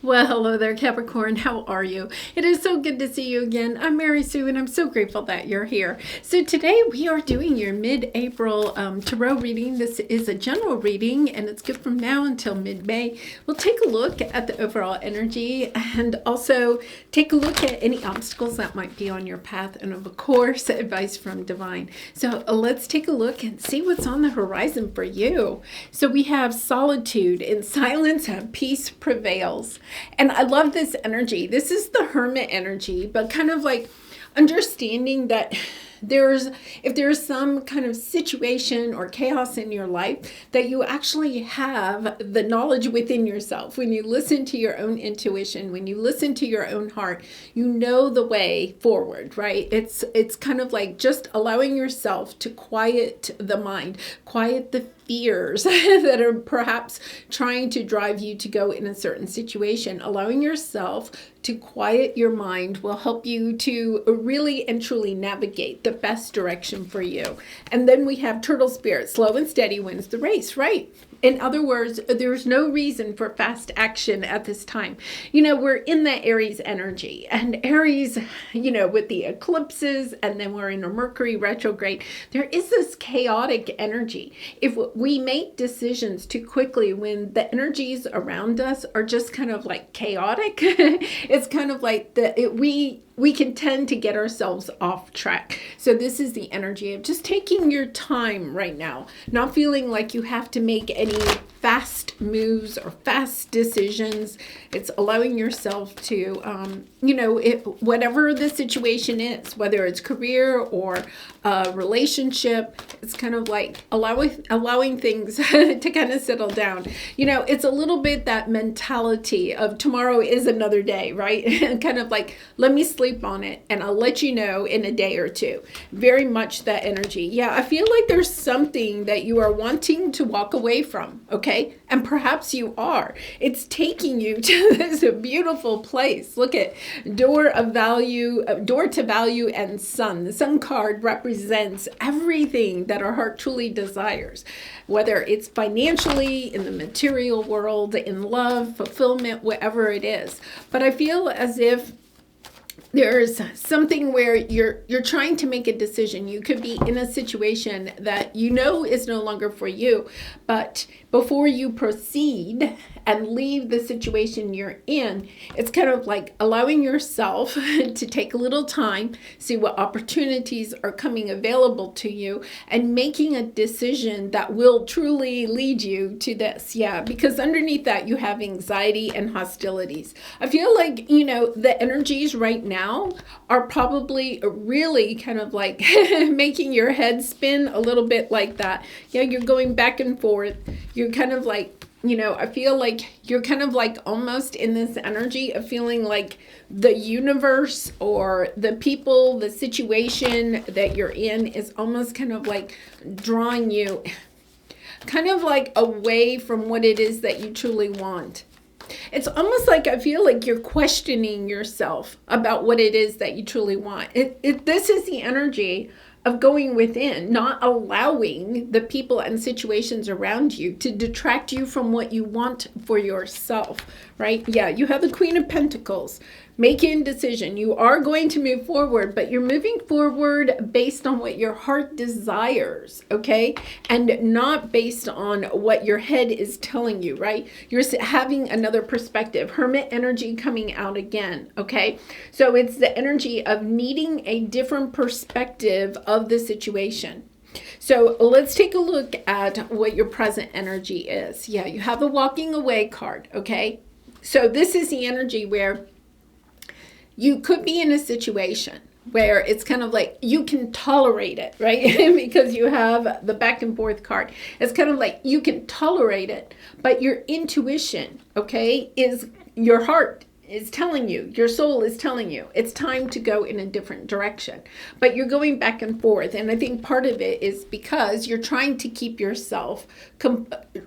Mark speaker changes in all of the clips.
Speaker 1: Well, hello there, Capricorn. How are you? It is so good to see you again. I'm Mary Sue, and I'm so grateful that you're here. So today we are doing your mid-April tarot reading. This is a general reading, and it's good from now until mid-May. We'll take a look at the overall energy and also take a look at any obstacles that might be on your path, and of course, advice from Divine. So let's take a look and see what's on the horizon for you. So we have solitude. In silence, peace prevails. And I love this energy. This is the Hermit energy, but kind of like understanding that if there's some kind of situation or chaos in your life, that you actually have the knowledge within yourself. When you listen to your own intuition, when you listen to your own heart, you know the way forward, right? It's kind of like just allowing yourself to quiet the mind, quiet the fears that are perhaps trying to drive you to go in a certain situation. Allowing yourself to quiet your mind will help you to really and truly navigate the best direction for you. And then we have Turtle Spirit. Slow and steady wins the race, right? In other words, there's no reason for fast action at this time. We're in the Aries energy, and Aries, with the eclipses, and then we're in a Mercury retrograde, there is this chaotic energy. If we make decisions too quickly when the energies around us are just kind of like chaotic, it's kind of like we can tend to get ourselves off track. So this is the energy of just taking your time right now, not feeling like you have to make any fast moves or fast decisions. It's allowing yourself to, whatever the situation is, whether it's career or a relationship, it's kind of like allowing things to kind of settle down. It's a little bit that mentality of tomorrow is another day, right? Kind of like, let me sleep on it and I'll let you know in a day or two. Very much that energy. Yeah, I feel like there's something that you are wanting to walk away from, okay? And perhaps you are. It's taking you to this beautiful place. Look at door to value and sun. The sun card represents everything that our heart truly desires, whether it's financially, in the material world, in love, fulfillment, whatever it is. But I feel as if there's something where you're trying to make a decision. You could be in a situation that is no longer for you, but before you proceed and leave the situation you're in, it's kind of like allowing yourself to take a little time, see what opportunities are coming available to you, and making a decision that will truly lead you to this. Yeah, because underneath that you have anxiety and hostilities. I feel like, the energies right now are probably really kind of like making your head spin a little bit like that. Yeah, you're going back and forth. You're kind of like, I feel like you're kind of like almost in this energy of feeling like the universe or the people, the situation that you're in is almost kind of like drawing you kind of like away from what it is that you truly want. It's almost like I feel like you're questioning yourself about what it is that you truly want. This is the energy of going within, not allowing the people and situations around you to detract you from what you want for yourself, right? Yeah, you have the Queen of Pentacles. Making a decision. You are going to move forward, but you're moving forward based on what your heart desires, okay? And not based on what your head is telling you, right? You're having another perspective. Hermit energy coming out again, okay? So it's the energy of needing a different perspective of the situation. So let's take a look at what your present energy is. Yeah, you have the walking away card, okay? So this is the energy where you could be in a situation where it's kind of like you can tolerate it, right? Because you have the back and forth card. It's kind of like you can tolerate it, but your intuition, okay, is your heart is telling you, your soul is telling you, it's time to go in a different direction. But you're going back and forth. And I think part of it is because you're trying to keep yourself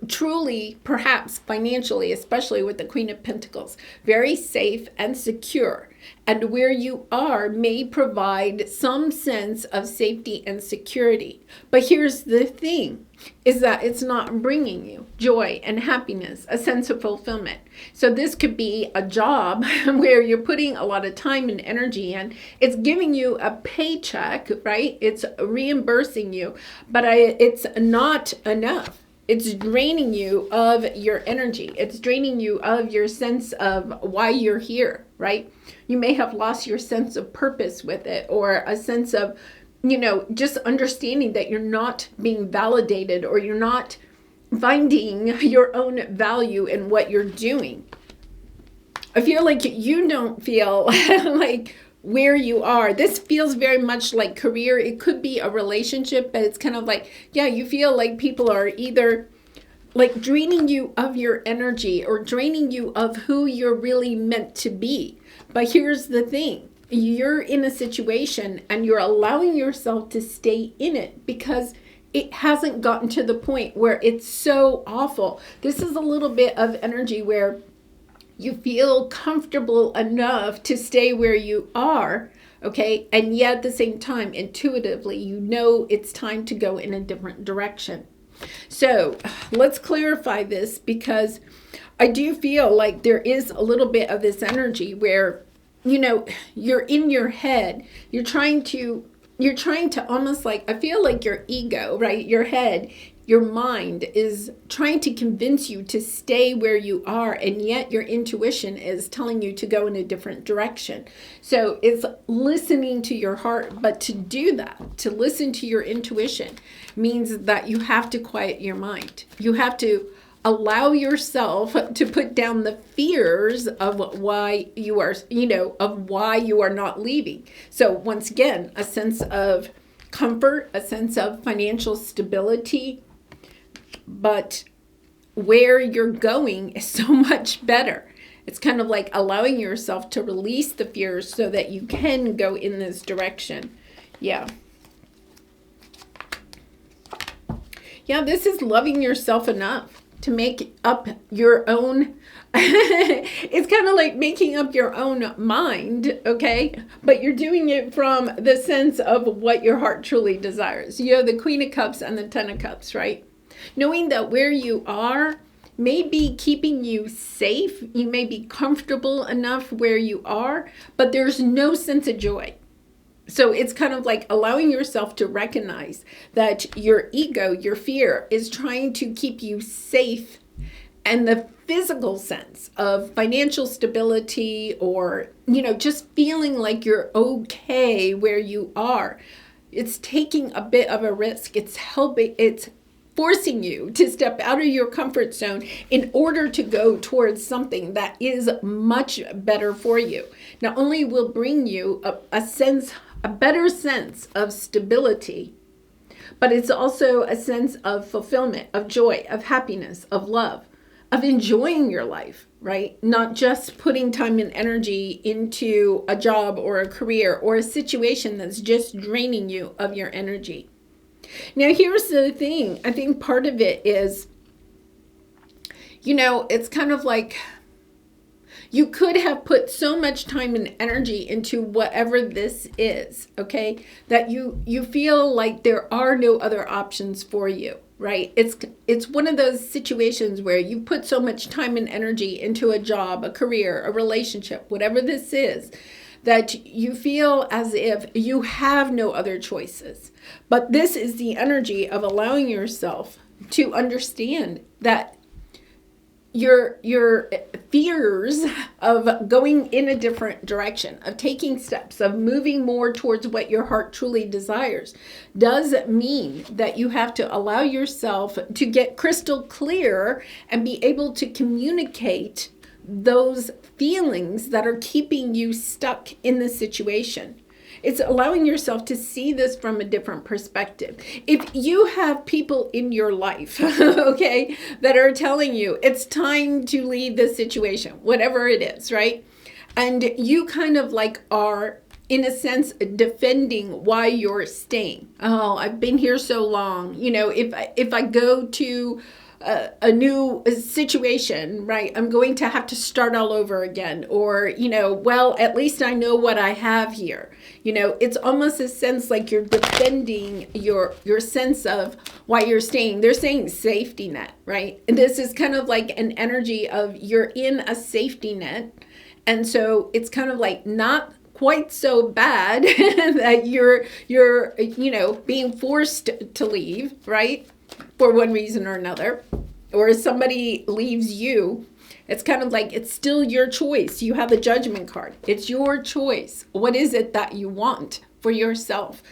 Speaker 1: truly, perhaps financially, especially with the Queen of Pentacles, very safe and secure. And where you are may provide some sense of safety and security. But here's the thing. is that it's not bringing you joy and happiness, a sense of fulfillment. So this could be a job where you're putting a lot of time and energy in. It's giving you a paycheck, right? It's reimbursing you, but it's not enough. It's draining you of your energy. It's draining you of your sense of why you're here, right? You may have lost your sense of purpose with it, or a sense of, just understanding that you're not being validated, or you're not finding your own value in what you're doing. I feel like you don't feel like where you are. This feels very much like career. It could be a relationship, but it's kind of like, you feel like people are either like draining you of your energy or draining you of who you're really meant to be. But here's the thing. You're in a situation and you're allowing yourself to stay in it because it hasn't gotten to the point where it's so awful. This is a little bit of energy where you feel comfortable enough to stay where you are, okay? And yet at the same time, intuitively, you know it's time to go in a different direction. So let's clarify this, because I do feel like there is a little bit of this energy where, you're in your head, you're trying to almost like, I feel like your ego, right? Your head, your mind is trying to convince you to stay where you are, and yet your intuition is telling you to go in a different direction. So it's listening to your heart, but to do that, to listen to your intuition, means that you have to quiet your mind. You have to allow yourself to put down the fears of why you are, of why you are not leaving. So once again, a sense of comfort, a sense of financial stability, but where you're going is so much better. It's kind of like allowing yourself to release the fears so that you can go in this direction. Yeah, this is loving yourself enough to make up your own. It's kind of like making up your own mind, okay? But you're doing it from the sense of what your heart truly desires. You have the Queen of Cups and the Ten of Cups, right? Knowing that where you are may be keeping you safe. You may be comfortable enough where you are, but there's no sense of joy. So it's kind of like allowing yourself to recognize that your ego, your fear, is trying to keep you safe, and the physical sense of financial stability, or, just feeling like you're okay where you are. It's taking a bit of a risk. It's forcing you to step out of your comfort zone in order to go towards something that is much better for you. Not only will bring you a better sense of stability, but it's also a sense of fulfillment, of joy, of happiness, of love, of enjoying your life, right? Not just putting time and energy into a job or a career or a situation that's just draining you of your energy. Now, here's the thing. I think part of it is, it's kind of like you could have put so much time and energy into whatever this is, okay, that you feel like there are no other options for you, right? It's one of those situations where you put so much time and energy into a job, a career, a relationship, whatever this is, that you feel as if you have no other choices. But this is the energy of allowing yourself to understand that your fears of going in a different direction, of taking steps, of moving more towards what your heart truly desires, does mean that you have to allow yourself to get crystal clear and be able to communicate those feelings that are keeping you stuck in the situation. It's allowing yourself to see this from a different perspective. If you have people in your life, okay, that are telling you it's time to leave this situation, whatever it is, right? And you kind of like are, in a sense, defending why you're staying. Oh, I've been here so long. If I go to a new situation, right? I'm going to have to start all over again. Or, well, at least I know what I have here. It's almost a sense like you're defending your sense of why you're staying. They're saying safety net, right? And this is kind of like an energy of you're in a safety net. And so it's kind of like not quite so bad that you're being forced to leave, right? For one reason or another. Or somebody leaves you. It's kind of like it's still your choice. You have the judgment card. It's your choice. What is it that you want for yourself?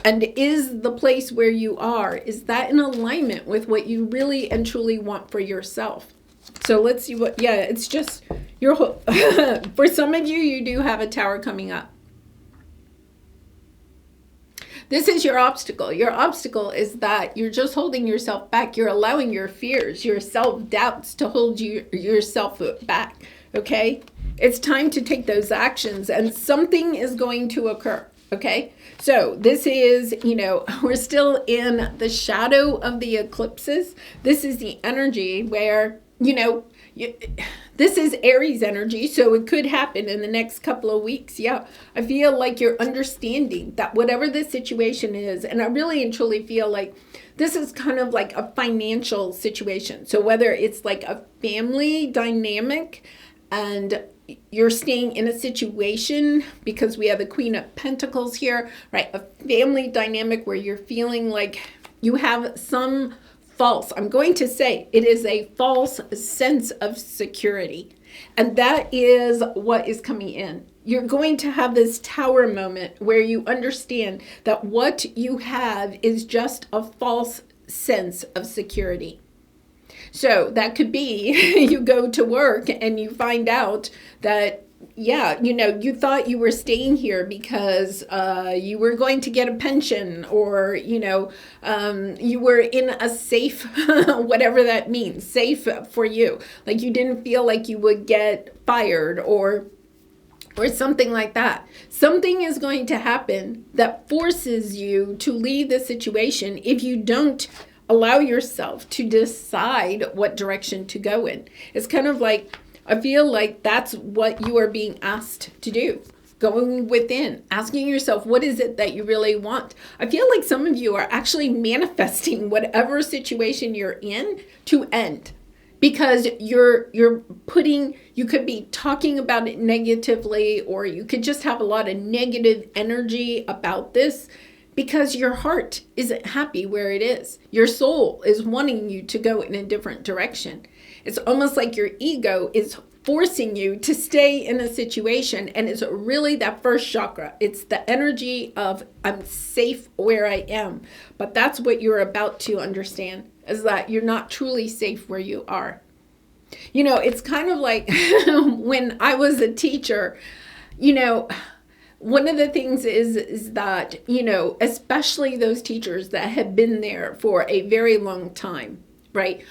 Speaker 1: And is the place where you are, is that in alignment with what you really and truly want for yourself? So let's see it's just for some of you, you do have a Tower coming up. This is your obstacle. Your obstacle is that you're just holding yourself back. You're allowing your fears, your self-doubts to hold yourself back, okay? It's time to take those actions, and something is going to occur, okay? So this is, we're still in the shadow of the eclipses. This is the energy where, this is Aries energy, so it could happen in the next couple of weeks. Yeah, I feel like you're understanding that whatever the situation is, and I really and truly feel like this is kind of like a financial situation. So whether it's like a family dynamic and you're staying in a situation, because we have the Queen of Pentacles here, right? A family dynamic where you're feeling like you have some false, I'm going to say it is a false sense of security. And that is what is coming in. You're going to have this Tower moment where you understand that what you have is just a false sense of security. So that could be you go to work and you find out that you thought you were staying here because you were going to get a pension, or, you were in a safe, whatever that means, safe for you. Like you didn't feel like you would get fired or something like that. Something is going to happen that forces you to leave the situation if you don't allow yourself to decide what direction to go in. It's kind of like, I feel like that's what you are being asked to do. Going within, asking yourself, what is it that you really want? I feel like some of you are actually manifesting whatever situation you're in to end. Because you could be talking about it negatively, or you could just have a lot of negative energy about this because your heart isn't happy where it is. Your soul is wanting you to go in a different direction. It's almost like your ego is forcing you to stay in a situation, and it's really that first chakra. It's the energy of I'm safe where I am. But that's what you're about to understand, is that you're not truly safe where you are. It's kind of like when I was a teacher, one of the things is that, especially those teachers that have been there for a very long time, right?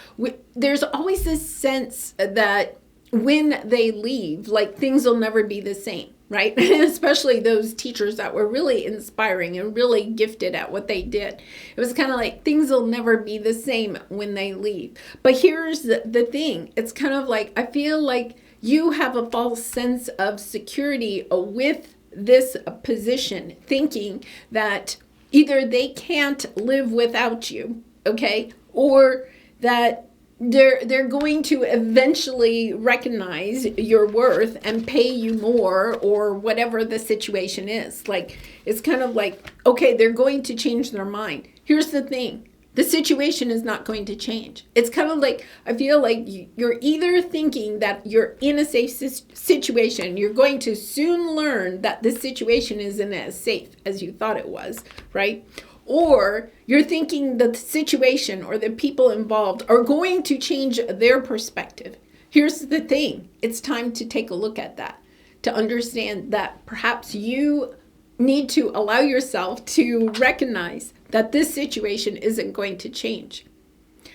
Speaker 1: There's always this sense that when they leave, like things will never be the same, right? Especially those teachers that were really inspiring and really gifted at what they did. It was kind of like things will never be the same when they leave. But here's the thing. It's kind of like, I feel like you have a false sense of security with this position, thinking that either they can't live without you, okay, or that they're going to eventually recognize your worth and pay you more, or whatever the situation is. Like, it's kind of like, okay, they're going to change their mind. Here's the thing. The situation is not going to change. It's kind of like, I feel like you're either thinking that you're in a safe situation. You're going to soon learn that this situation isn't as safe as you thought it was, right? Or you're thinking that the situation or the people involved are going to change their perspective. Here's the thing. It's time to take a look at that, to understand that perhaps you need to allow yourself to recognize that this situation isn't going to change.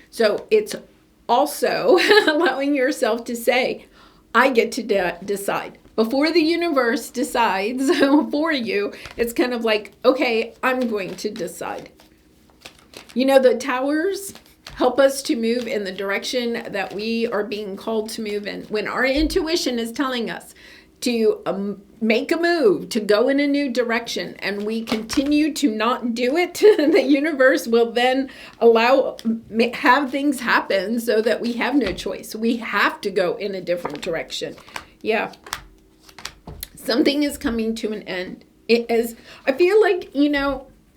Speaker 1: So it's also allowing yourself to say, I get to decide. Before the universe decides for you, it's kind of like, okay, I'm going to decide. The towers, help us to move in the direction that we are being called to move in. When our intuition is telling us to make a move, to go in a new direction, and we continue to not do it, the universe will then have things happen so that we have no choice. We have to go in a different direction. Yeah. Something is coming to an end. I feel like,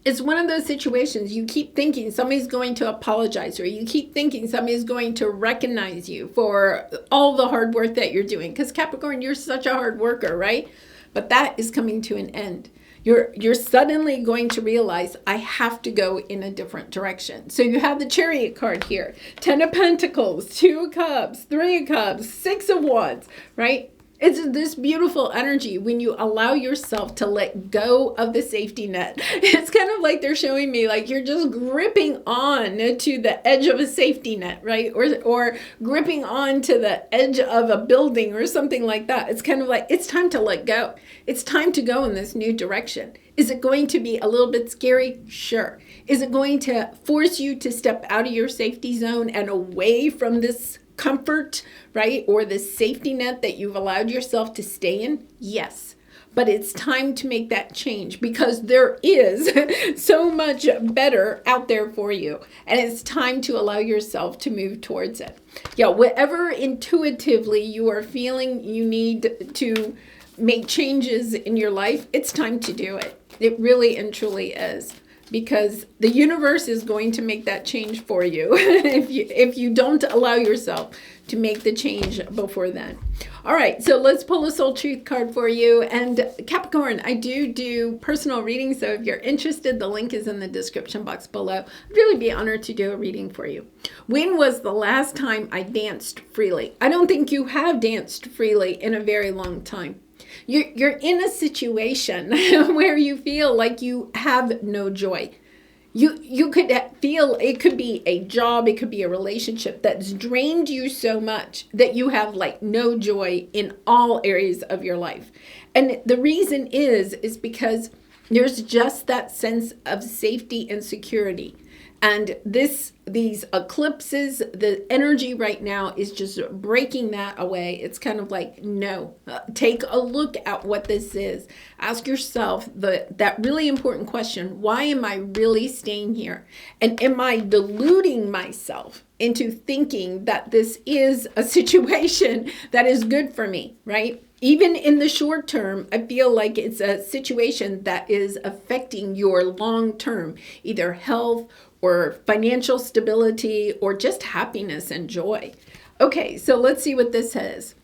Speaker 1: it's one of those situations you keep thinking somebody's going to apologize, or you keep thinking somebody's going to recognize you for all the hard work that you're doing. Because Capricorn, you're such a hard worker, right? But that is coming to an end. You're suddenly going to realize, I have to go in a different direction. So you have the Chariot card here. 10 of Pentacles, 2 of Cups, 3 of Cups, 6 of Wands, right? It's this beautiful energy when you allow yourself to let go of the safety net. It's kind of like they're showing me like you're just gripping on to the edge of a safety net, right? Or gripping on to the edge of a building or something like that. It's kind of like it's time to let go. It's time to go in this new direction. Is it going to be a little bit scary? Sure. Is it going to force you to step out of your safety zone and away from this comfort, right? Or the safety net that you've allowed yourself to stay in? Yes. But it's time to make that change because there is so much better out there for you. And it's time to allow yourself to move towards it. Yeah, whatever intuitively you are feeling you need to make changes in your life, it's time to do it. It really and truly is. Because the universe is going to make that change for you if you don't allow yourself to make the change before then. All right, so let's pull a soul truth card for you. And Capricorn, I do personal readings, so if you're interested, the link is in the description box below. I'd really be honored to do a reading for you. When was the last time I danced freely? I don't think you have danced freely in a very long time. You're in a situation where you feel like you have no joy. You could feel it could be a job, it could be a relationship that's drained you so much that you have like no joy in all areas of your life. And the reason is because there's just that sense of safety and security. And these eclipses, the energy right now is just breaking that away. It's kind of like, no, take a look at what this is. Ask yourself that really important question. Why am I really staying here? And am I deluding myself into thinking that this is a situation that is good for me, right? Even in the short term, I feel like it's a situation that is affecting your long term, either health or financial stability or just happiness and joy. Okay, so let's see what this says.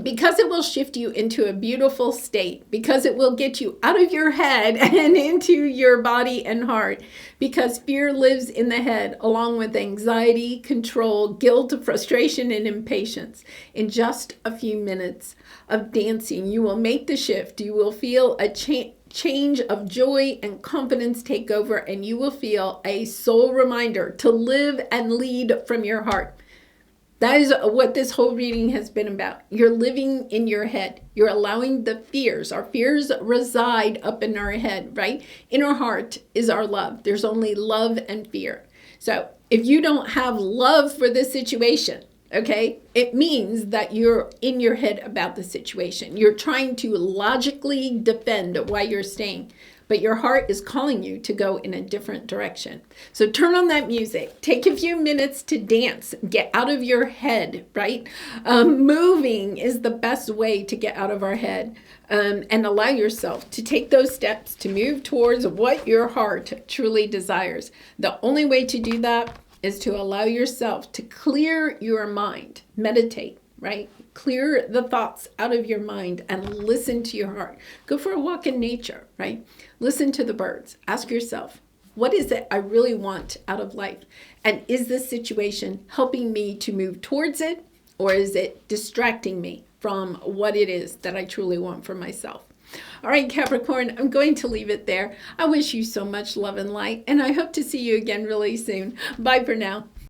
Speaker 1: Because it will shift you into a beautiful state, because it will get you out of your head and into your body and heart, because fear lives in the head along with anxiety, control, guilt, frustration, and impatience. In just a few minutes of dancing, you will make the shift. You will feel a change of joy and confidence take over, and you will feel a soul reminder to live and lead from your heart. That is what this whole reading has been about. You're living in your head. You're allowing the fears. Our fears reside up in our head, right? In our heart is our love. There's only love and fear. So if you don't have love for this situation, okay, it means that you're in your head about the situation. You're trying to logically defend why you're staying, but your heart is calling you to go in a different direction. So turn on that music. Take a few minutes to dance. Get out of your head, right? Moving is the best way to get out of our head, and allow yourself to take those steps to move towards what your heart truly desires. The only way to do that is to allow yourself to clear your mind. Meditate, right? Clear the thoughts out of your mind and listen to your heart. Go for a walk in nature, right? Listen to the birds. Ask yourself, what is it I really want out of life? And is this situation helping me to move towards it? Or is it distracting me from what it is that I truly want for myself? All right, Capricorn, I'm going to leave it there. I wish you so much love and light, and I hope to see you again really soon. Bye for now.